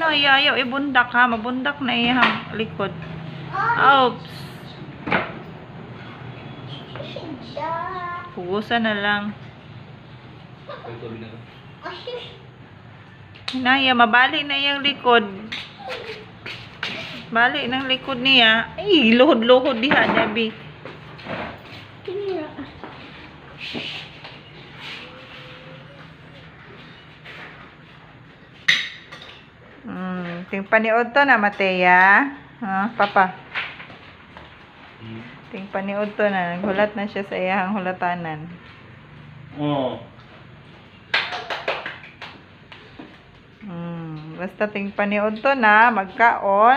ayaw ibundak ha. Mabundak na iyang likod. Oops. Pugusan na lang. Hinaya, mabalik na iyang likod. Balik ng likod niya. Ay, luhod-luhod diha, Debbie. Ting paniod to na, Matea. Papa. Ting paniod to na. Naghulat na siya sa iyang hulatanan. Basta ting paniod to na, magkaon.